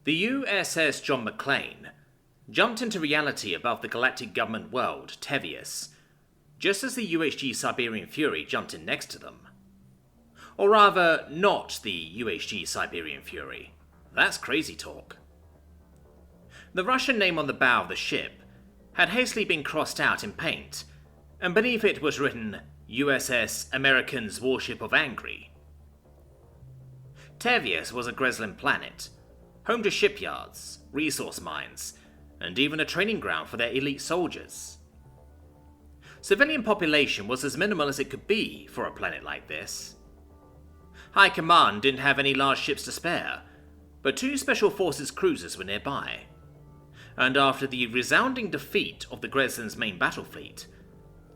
The USS John McClane jumped into reality above the galactic government world, Tevius, just as the UHG Siberian Fury jumped in next to them. Or rather, not the UHG Siberian Fury. That's crazy talk. The Russian name on the bow of the ship had hastily been crossed out in paint, and beneath it was written USS American's Warship of Angry. Tevius was a Greslin planet, home to shipyards, resource mines, and even a training ground for their elite soldiers. Civilian population was as minimal as it could be for a planet like this. High Command didn't have any large ships to spare, but 2 Special Forces cruisers were nearby. And after the resounding defeat of the Greslin's main battle fleet,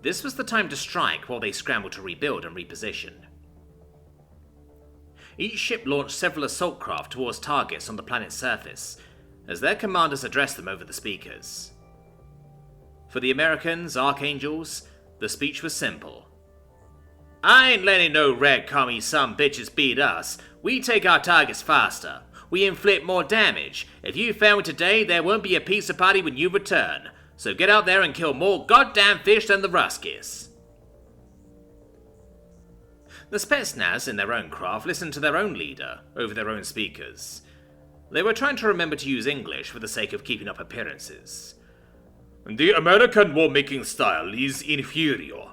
this was the time to strike while they scrambled to rebuild and reposition. Each ship launched several assault craft towards targets on the planet's surface, as their commanders addressed them over the speakers. For the Americans, Archangels, the speech was simple. "I ain't letting no red commie some bitches beat us. We take our targets faster. We inflict more damage. If you fail me today, there won't be a pizza party when you return. So get out there and kill more goddamn fish than the Ruskies." The Spetsnaz in their own craft listened to their own leader over their own speakers. They were trying to remember to use English for the sake of keeping up appearances. "The American war-making style is inferior.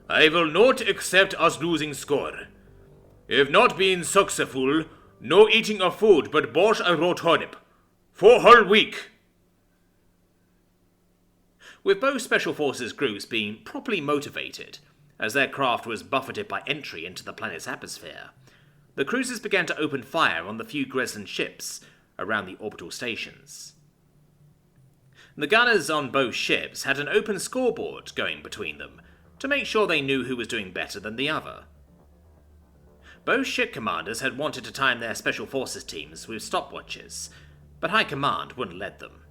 I will not accept us losing score. If not being successful, no eating of food but borscht and raw turnip. For whole week." With both Special Forces groups being properly motivated, as their craft was buffeted by entry into the planet's atmosphere, the cruisers began to open fire on the few Greslin ships around the orbital stations. The gunners on both ships had an open scoreboard going between them to make sure they knew who was doing better than the other. Both ship commanders had wanted to time their Special Forces teams with stopwatches, but High Command wouldn't let them.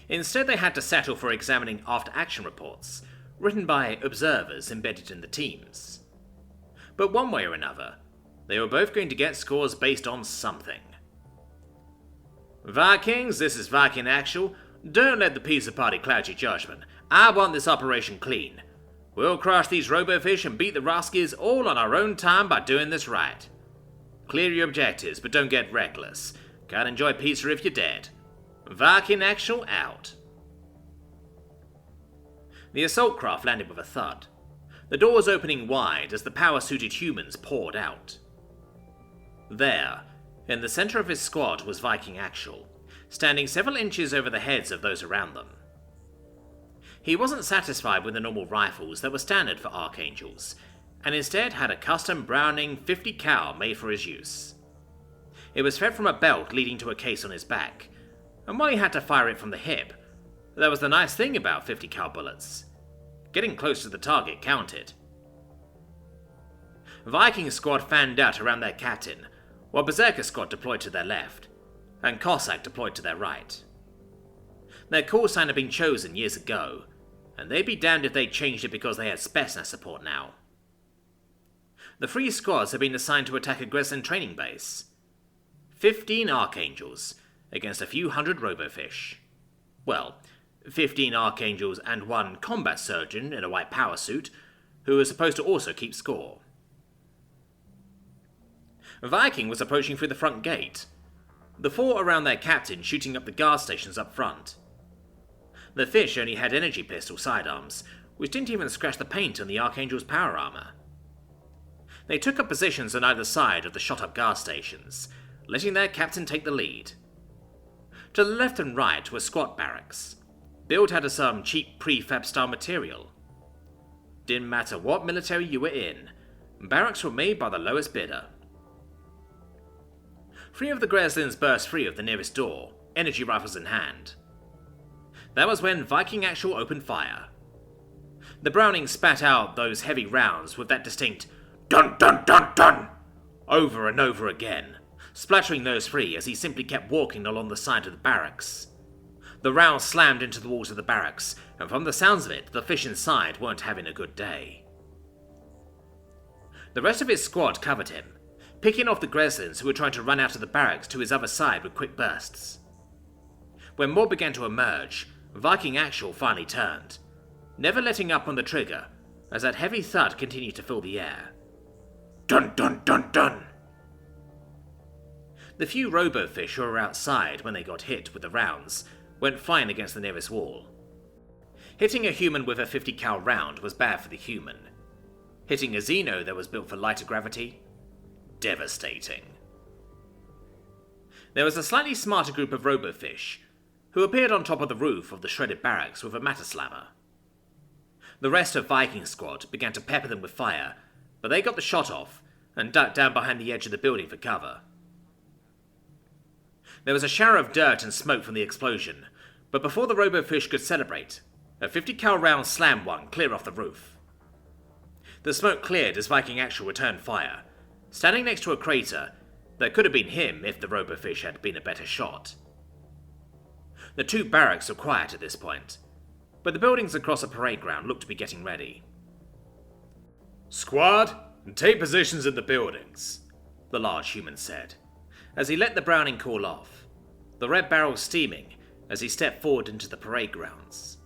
Instead, they had to settle for examining after-action reports, written by observers embedded in the teams. But one way or another, they were both going to get scores based on something. "Vikings, this is Viking Actual. Don't let the pizza party cloud your judgment. I want this operation clean. We'll crush these robofish and beat the Ruskies all on our own time by doing this right. Clear your objectives, but don't get reckless. Can't enjoy pizza if you're dead. Viking Actual out." The assault craft landed with a thud, the doors opening wide as the power-suited humans poured out. There, in the center of his squad, was Viking Actual, standing several inches over the heads of those around them. He wasn't satisfied with the normal rifles that were standard for Archangels, and instead had a custom Browning 50 cal made for his use. It was fed from a belt leading to a case on his back, and while he had to fire it from the hip, that was the nice thing about 50 cal bullets. Getting close to the target counted. Viking squad fanned out around their captain, while Berserker squad deployed to their left, and Cossack deployed to their right. Their call sign had been chosen years ago, and they'd be damned if they changed it because they had Spetsnaz support now. The 3 squads had been assigned to attack a Greslin training base. 15 Archangels against a few hundred robofish. Well, 15 Archangels and 1 combat surgeon in a white power suit, who was supposed to also keep score. Viking was approaching through the front gate, the 4 around their captain shooting up the guard stations up front. The fish only had energy pistol sidearms, which didn't even scratch the paint on the Archangel's power armor. They took up positions on either side of the shot-up guard stations, letting their captain take the lead. To the left and right were squat barracks, built out of some cheap prefab-style material. Didn't matter what military you were in, barracks were made by the lowest bidder. 3 of the Greslins burst free of the nearest door, energy rifles in hand. That was when Viking Actual opened fire. The Browning spat out those heavy rounds with that distinct "dun dun dun dun" over and over again, splattering those 3 as he simply kept walking along the side of the barracks. The rounds slammed into the walls of the barracks, and from the sounds of it, the fish inside weren't having a good day. The rest of his squad covered him, picking off the Greslins who were trying to run out of the barracks to his other side with quick bursts. When more began to emerge, Viking Actual finally turned, never letting up on the trigger as that heavy thud continued to fill the air. Dun dun dun dun! The few robofish who were outside when they got hit with the rounds went flying against the nearest wall. Hitting a human with a 50 cal round was bad for the human. Hitting a Xeno that was built for lighter gravity? Devastating. There was a slightly smarter group of robofish who appeared on top of the roof of the shredded barracks with a matter slammer. The rest of Viking Squad began to pepper them with fire, but they got the shot off and ducked down behind the edge of the building for cover. There was a shower of dirt and smoke from the explosion, but before the robofish could celebrate, a 50 cal round slammed one clear off the roof. The smoke cleared as Viking Actual returned fire, standing next to a crater that could have been him if the robofish had been a better shot. The two barracks were quiet at this point, but the buildings across the parade ground looked to be getting ready. "Squad, take positions in the buildings," the large human said, as he let the Browning cool off, the red barrel steaming as he stepped forward into the parade grounds.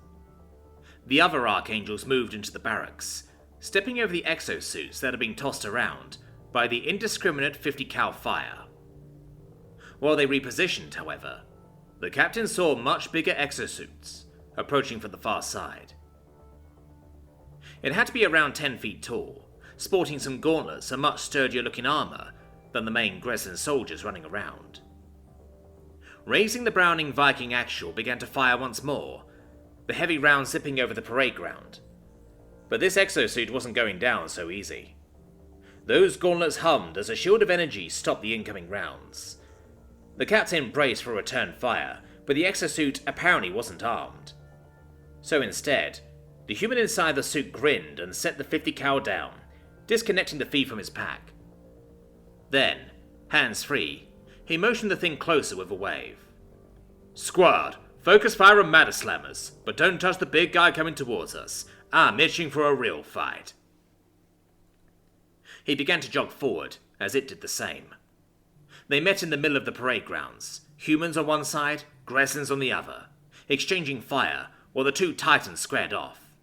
The other Archangels moved into the barracks, stepping over the exosuits that had been tossed around by the indiscriminate 50 cal fire. While they repositioned, however, the captain saw much bigger exosuits approaching from the far side. It had to be around 10 feet tall, sporting some gauntlets and much sturdier looking armour than the main Greslin soldiers running around. Raising the Browning, Viking Actual began to fire once more, the heavy round zipping over the parade ground. But this exosuit wasn't going down so easy. Those gauntlets hummed as a shield of energy stopped the incoming rounds. The captain braced for a return fire, but the exosuit apparently wasn't armed. So instead, the human inside the suit grinned and set the 50 cal down, disconnecting the feed from his pack. Then, hands free, he motioned the thing closer with a wave. "Squad, focus fire on matter slammers, but don't touch the big guy coming towards us. I'm itching for a real fight." He began to jog forward, as it did the same. They met in the middle of the parade grounds, humans on one side, Greslins on the other, exchanging fire while the two titans squared off.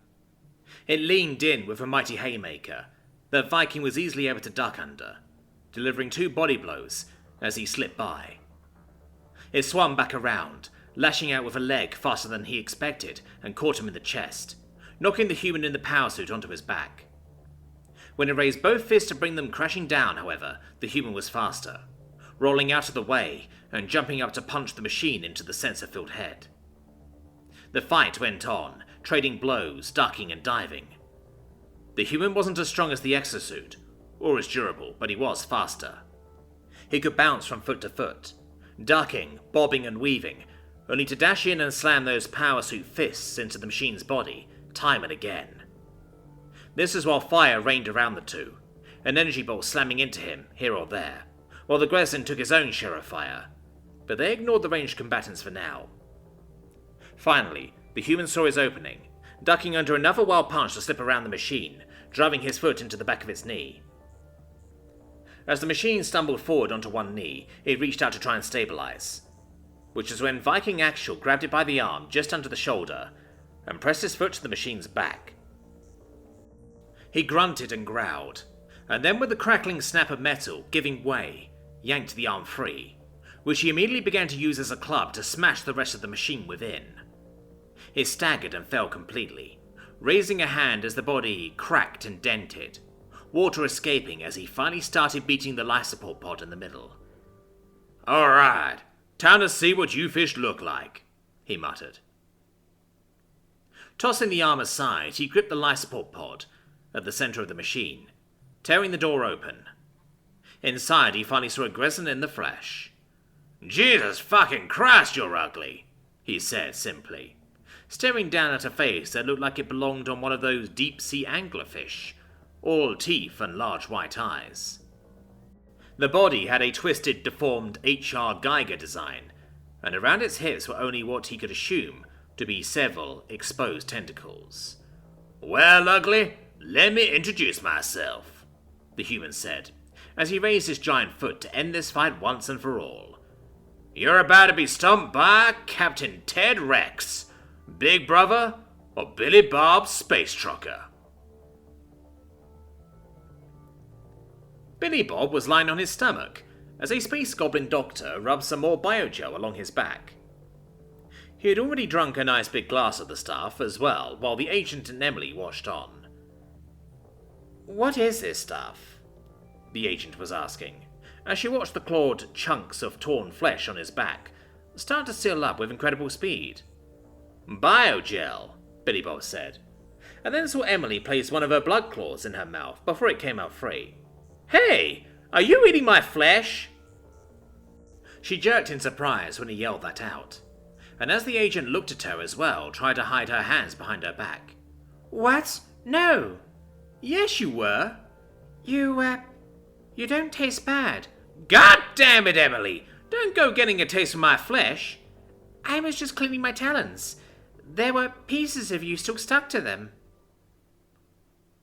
It leaned in with a mighty haymaker that Viking was easily able to duck under, delivering 2 body blows as he slipped by. It swung back around, lashing out with a leg faster than he expected and caught him in the chest, knocking the human in the power suit onto his back. When it raised both fists to bring them crashing down, however, the human was faster, rolling out of the way and jumping up to punch the machine into the sensor-filled head. The fight went on, trading blows, ducking and diving. The human wasn't as strong as the exosuit, or as durable, but he was faster. He could bounce from foot to foot, ducking, bobbing and weaving, only to dash in and slam those power suit fists into the machine's body, time and again. This was while fire rained around the two, an energy bolt slamming into him here or there, while the Greslin took his own share of fire, but they ignored the ranged combatants for now. Finally, the human saw his opening, ducking under another wild punch to slip around the machine, driving his foot into the back of its knee. As the machine stumbled forward onto one knee, it reached out to try and stabilize, which is when Viking Actual grabbed it by the arm just under the shoulder and pressed his foot to the machine's back. He grunted and growled, and then with the crackling snap of metal giving way, yanked the arm free, which he immediately began to use as a club to smash the rest of the machine within. It staggered and fell completely, raising a hand as the body cracked and dented, water escaping as he finally started beating the life support pod in the middle. "Alright, time to see what you fish look like," he muttered. Tossing the arm aside, he gripped the life support pod at the center of the machine, tearing the door open. Inside, he finally saw a Greslin in the flesh. "Jesus fucking Christ, you're ugly," he said simply, staring down at a face that looked like it belonged on one of those deep-sea anglerfish, all teeth and large white eyes. The body had a twisted, deformed H.R. Geiger design, and around its hips were only what he could assume to be several exposed tentacles. "Well, ugly, let me introduce myself," the human said, as he raised his giant foot to end this fight once and for all. "You're about to be stumped by Captain Ted Rex, Big Brother, or Billy Bob Space Trucker." Billy Bob was lying on his stomach as a space goblin doctor rubbed some more biogel along his back. He had already drunk a nice big glass of the stuff as well, while the agent and Emily watched on. "What is this stuff?" the agent was asking, as she watched the clawed chunks of torn flesh on his back start to seal up with incredible speed. "Biogel," Billy Bob said, and then saw Emily place one of her blood claws in her mouth before it came out free. "Hey, are you eating my flesh?" She jerked in surprise when he yelled that out, and as the agent looked at her as well, tried to hide her hands behind her back. "What? No." "Yes, you were." You don't taste bad." "God damn it, Emily! Don't go getting a taste of my flesh." "I was just cleaning my talons. There were pieces of you still stuck to them."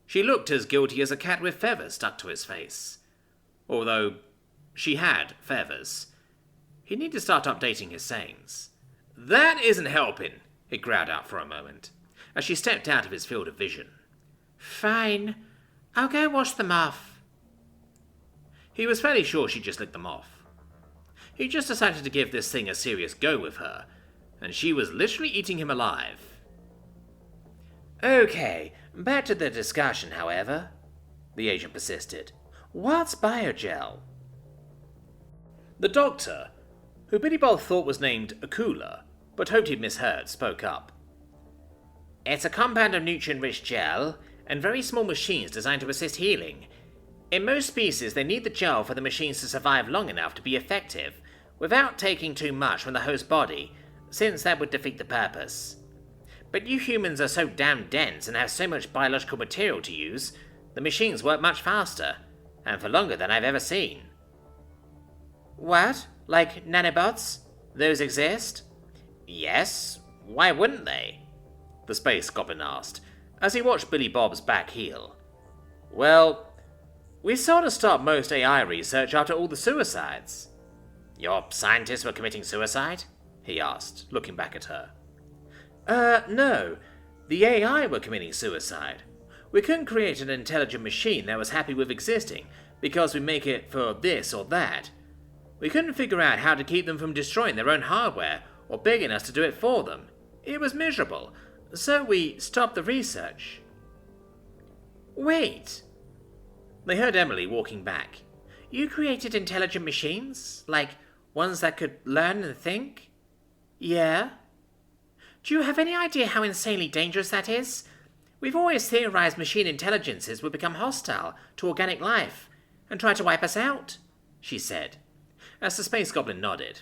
She looked as guilty as a cat with feathers stuck to his face. Although she had feathers. He needed to start updating his sayings. "That isn't helping," he growled out for a moment, as she stepped out of his field of vision. "Fine. I'll go wash them off." He was fairly sure she just licked them off. He just decided to give this thing a serious go with her, and she was literally eating him alive. "Okay, back to the discussion, however," the agent persisted. "What's biogel?" The doctor, who Billy Bob thought was named Akula, but hoped he'd misheard, spoke up. "It's a compound of nutrient-rich gel and very small machines designed to assist healing. In most species, they need the gel for the machines to survive long enough to be effective, without taking too much from the host body, since that would defeat the purpose. But you humans are so damn dense and have so much biological material to use, the machines work much faster, and for longer than I've ever seen." "What? Like nanobots? Those exist?" "Yes. Why wouldn't they?" the space goblin asked, as he watched Billy Bob's back heel. "Well, we sort of stopped most AI research after all the suicides." "Your scientists were committing suicide?" he asked, looking back at her. No. The AI were committing suicide. We couldn't create an intelligent machine that was happy with existing, because we make it for this or that. We couldn't figure out how to keep them from destroying their own hardware, or begging us to do it for them. It was miserable, so we stopped the research." "Wait." They heard Emily walking back. "You created intelligent machines? Like, ones that could learn and think?" "Yeah." "Do you have any idea how insanely dangerous that is? We've always theorized machine intelligences would become hostile to organic life and try to wipe us out," she said, as the space goblin nodded.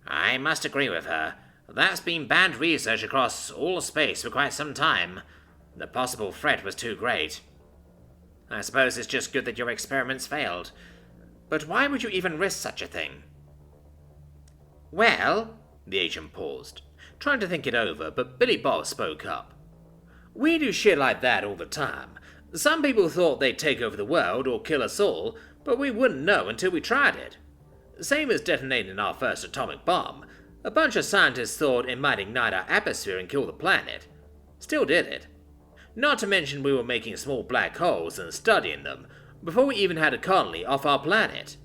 "I must agree with her. That's been banned research across all space for quite some time. The possible threat was too great. I suppose it's just good that your experiments failed. But why would you even risk such a thing?" "Well," the agent paused, trying to think it over, but Billy Bob spoke up. "We do shit like that all the time. Some people thought they'd take over the world or kill us all, but we wouldn't know until we tried it. Same as detonating our first atomic bomb. A bunch of scientists thought it might ignite our atmosphere and kill the planet. Still did it. Not to mention we were making small black holes and studying them, before we even had a colony off our planet.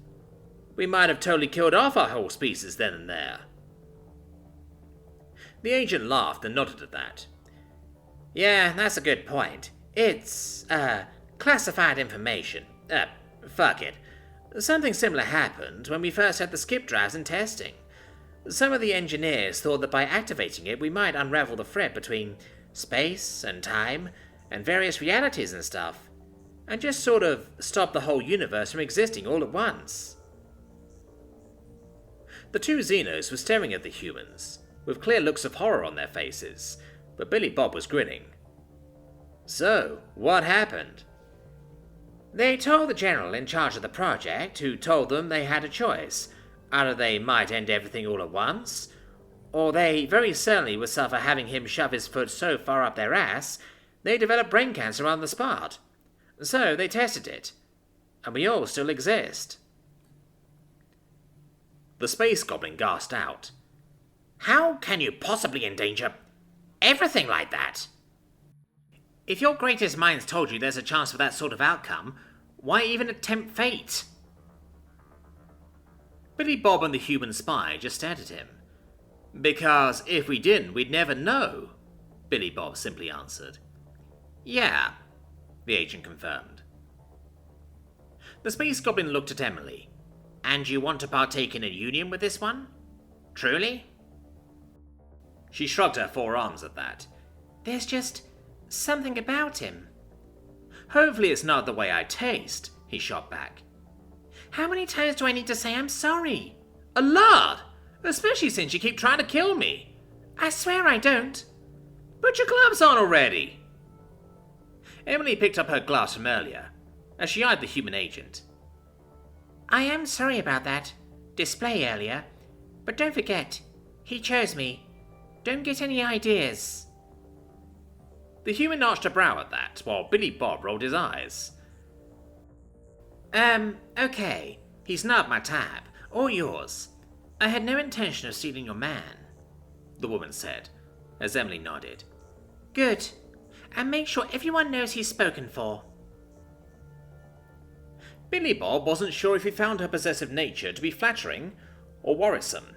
We might have totally killed off our whole species then and there." The agent laughed and nodded at that. "Yeah, that's a good point. It's, classified information. Fuck it. Something similar happened when we first had the skip drives in testing. Some of the engineers thought that by activating it we might unravel the thread between space and time and various realities and stuff, and just sort of stop the whole universe from existing all at once." The two Xenos were staring at the humans, with clear looks of horror on their faces, but Billy Bob was grinning. "So, what happened?" "They told the general in charge of the project, who told them they had a choice. Either they might end everything all at once, or they very certainly would suffer having him shove his foot so far up their ass, they developed brain cancer on the spot. So they tested it. and we all still exist." The space goblin gasped out. "How can you possibly endanger everything like that? If your greatest minds told you there's a chance for that sort of outcome, why even attempt fate?" Billy Bob and the human spy just stared at him. "Because if we didn't, we'd never know," Billy Bob simply answered. "Yeah," the agent confirmed. The space goblin looked at Emily. "And you want to partake in a union with this one? Truly?" She shrugged her forearms at that. "There's just something about him." "Hopefully it's not the way I taste," he shot back. "How many times do I need to say I'm sorry?" "A lot! Especially since you keep trying to kill me." "I swear I don't." "Put your gloves on already." Emily picked up her gloves from earlier, as she eyed the human agent. "I am sorry about that display earlier, but don't forget, he chose me. Don't get any ideas." The human arched a brow at that, while Billy Bob rolled his eyes. Okay, he's not my type, or yours. I had no intention of stealing your man," the woman said, as Emily nodded. "Good, and make sure everyone knows he's spoken for." Billy Bob wasn't sure if he found her possessive nature to be flattering or worrisome.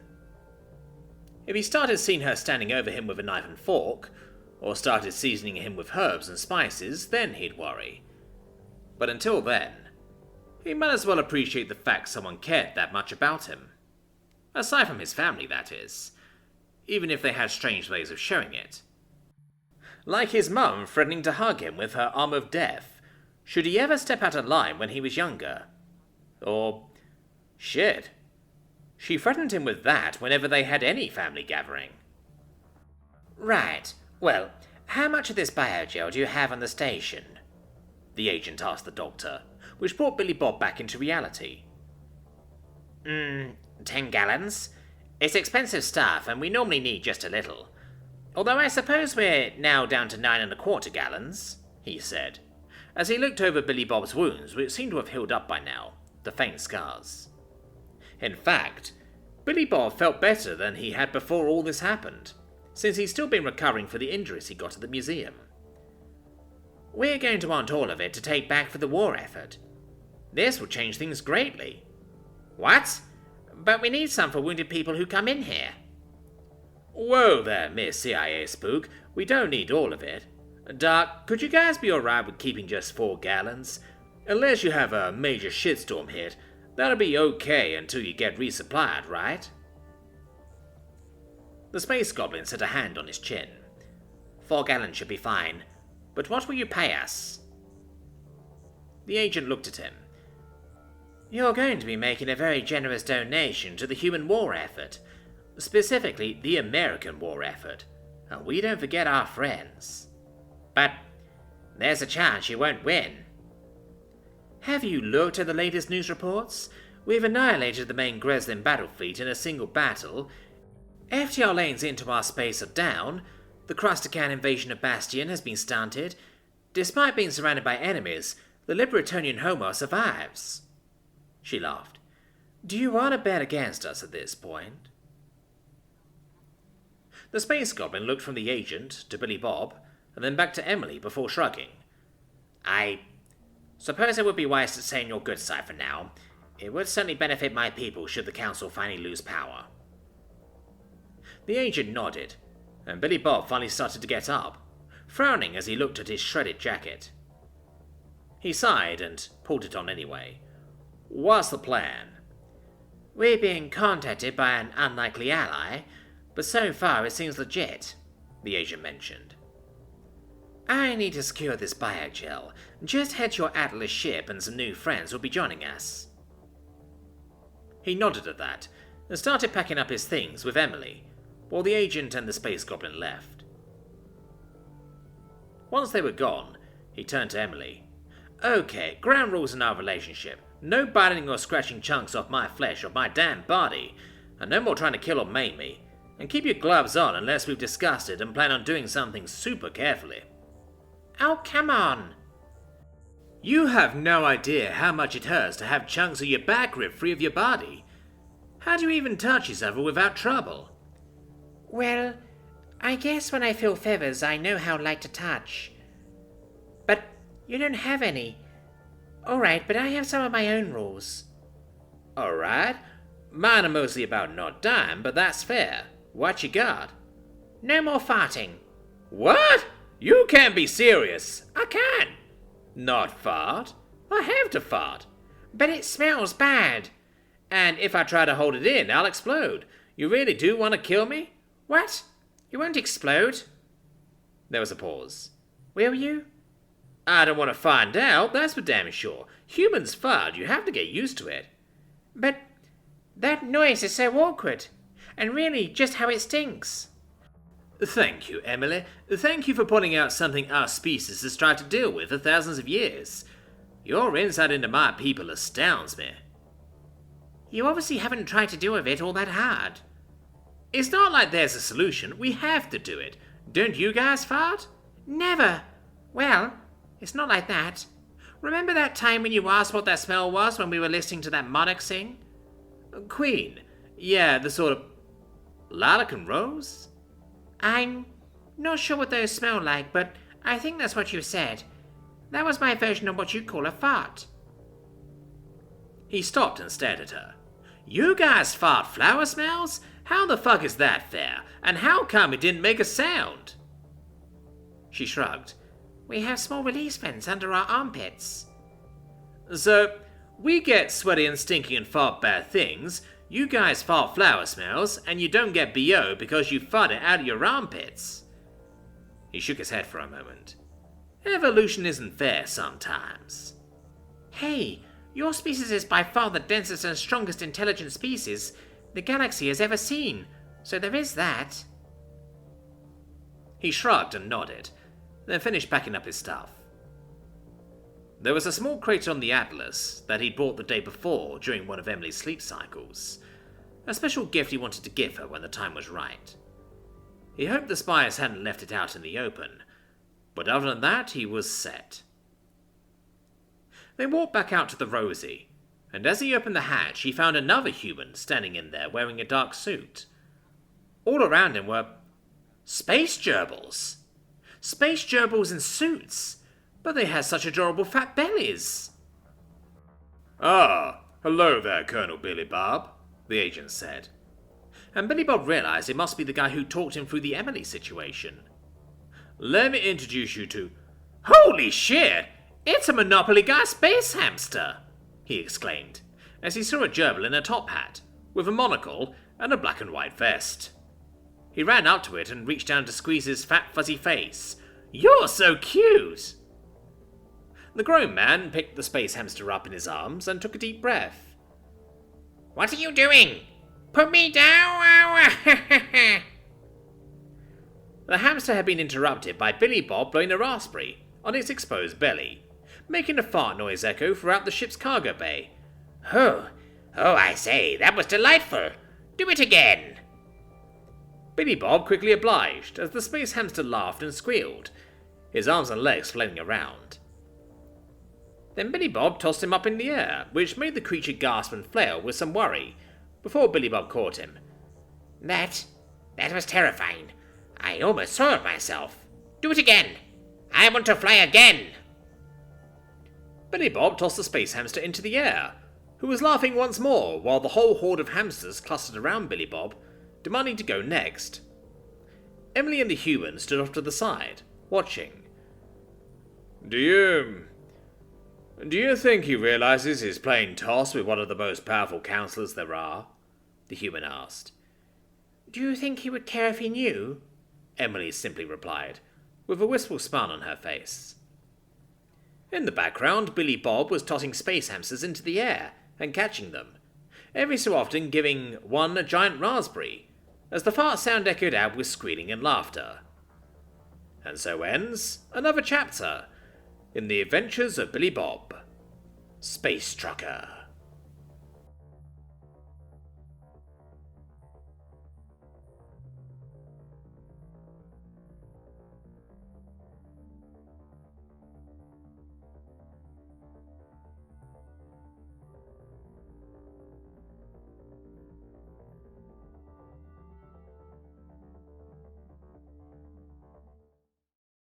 If he started seeing her standing over him with a knife and fork, or started seasoning him with herbs and spices, then he'd worry. But until then, he might as well appreciate the fact someone cared that much about him. Aside from his family, that is. Even if they had strange ways of showing it. Like his mum threatening to hug him with her arm of death, should he ever step out of line when he was younger. Or, shit, she threatened him with that whenever they had any family gathering. "Right, well, how much of this biogel do you have on the station?" the agent asked the doctor, which brought Billy Bob back into reality. 10 gallons. It's expensive stuff, and we normally need just a little. Although I suppose we're now down to 9¼ gallons, he said, as he looked over Billy Bob's wounds, which seemed to have healed up by now, the faint scars. In fact, Billy Bob felt better than he had before all this happened, since he'd still been recovering from the injuries he got at the museum. "We're going to want all of it to take back for the war effort. This will change things greatly." "What? But we need some for wounded people who come in here." "Whoa there, Miss CIA Spook. We don't need all of it. Doc, could you guys be alright with keeping just 4 gallons? Unless you have a major shitstorm hit, that'll be okay until you get resupplied, right?" The space goblin set a hand on his chin. 4 gallons should be fine. But what will you pay us?" The agent looked at him. "You're going to be making a very generous donation to the human war effort. Specifically, the American war effort. And we don't forget our friends. But there's a chance you won't win." "Have you looked at the latest news reports? We've annihilated the main Greslin battle fleet in a single battle. FTR lanes into our space are down. The Krustakan invasion of Bastion has been stunted. Despite being surrounded by enemies, the Libertonian Homo survives." She laughed. "Do you want to bet against us at this point?" The space goblin looked from the agent to Billy Bob, and then back to Emily before shrugging. "I suppose it would be wise to stay on your good side for now. It would certainly benefit my people should the council finally lose power." The agent nodded, and Billy Bob finally started to get up, frowning as he looked at his shredded jacket. He sighed and pulled it on anyway. "What's the plan?" "We're being contacted by an unlikely ally, but so far it seems legit," the agent mentioned. "I need to secure this biogel. Just head to your Atlas ship and some new friends will be joining us." He nodded at that, and started packing up his things with Emily, while the agent and the space goblin left. Once they were gone, he turned to Emily. "Okay, ground rules in our relationship. No biting or scratching chunks off my flesh or my damn body, and no more trying to kill or maim me. And keep your gloves on unless we've discussed it and plan on doing something super carefully." "Oh, come on." You have no idea how much it hurts to have chunks of your back ripped free of your body. How do you even touch yourself without trouble? Well, I guess when I feel feathers, I know how light to touch. But you don't have any. Alright, but I have some of my own rules. Alright. Mine are mostly about not dying, but that's fair. What you got? No more farting. What? You can't be serious. I can. Not fart? I have to fart. But it smells bad. And if I try to hold it in, I'll explode. You really do want to kill me? What? You won't explode? There was a pause. Will you? I don't want to find out, that's for damn sure. Humans fart, you have to get used to it. But that noise is so awkward. And really, just how it stinks. Thank you, Emily. Thank you for pointing out something our species has tried to deal with for thousands of years. Your insight into my people astounds me. You obviously haven't tried to deal with it all that hard. It's not like there's a solution. We have to do it. Don't you guys fart? Never. Well, it's not like that. Remember that time when you asked what that smell was when we were listening to that monarch sing? Queen. Yeah, the sort of lilac and rose? I'm not sure what those smell like, but I think that's what you said. That was my version of what you call a fart. He stopped and stared at her. You guys fart flower smells? How the fuck is that fair? And how come it didn't make a sound? She shrugged. We have small release vents under our armpits. So, we get sweaty and stinky and fart bad things. You guys fart flower smells, and you don't get BO because you fart it out of your armpits. He shook his head for a moment. Evolution isn't fair sometimes. Hey, your species is by far the densest and strongest intelligent species the galaxy has ever seen, so there is that. He shrugged and nodded, then finished packing up his stuff. There was a small crater on the Atlas that he'd bought the day before during one of Emily's sleep cycles. A special gift he wanted to give her when the time was right. He hoped the spies hadn't left it out in the open, but other than that, he was set. They walked back out to the Rosie, and as he opened the hatch, he found another human standing in there wearing a dark suit. All around him were space gerbils. Space gerbils in suits, but they had such adorable fat bellies. Ah, hello there, Colonel Billy Bob, the agent said. And Billy Bob realized it must be the guy who talked him through the Emily situation. Let me introduce you to... Holy shit! It's a Monopoly Guy space hamster! He exclaimed, as he saw a gerbil in a top hat, with a monocle and a black and white vest. He ran up to it and reached down to squeeze his fat fuzzy face. You're so cute! The grown man picked the space hamster up in his arms and took a deep breath. What are you doing? Put me down! The hamster had been interrupted by Billy Bob blowing a raspberry on its exposed belly, making a fart noise echo throughout the ship's cargo bay. Oh, I say, that was delightful. Do it again. Billy Bob quickly obliged as the space hamster laughed and squealed, his arms and legs flailing around. Then Billy Bob tossed him up in the air, which made the creature gasp and flail with some worry, before Billy Bob caught him. That was terrifying. I almost soiled myself. Do it again. I want to fly again. Billy Bob tossed the space hamster into the air, who was laughing once more while the whole horde of hamsters clustered around Billy Bob, demanding to go next. Emily and the human stood off to the side, watching. Do you think he realizes he's playing toss with one of the most powerful counselors there are? The human asked. Do you think he would care if he knew? Emily simply replied, with a wistful smile on her face. In the background, Billy Bob was tossing space hamsters into the air and catching them, every so often giving one a giant raspberry, as the fart sound echoed out with squealing and laughter. And so ends another chapter in the adventures of Billy Bob, Space Trucker.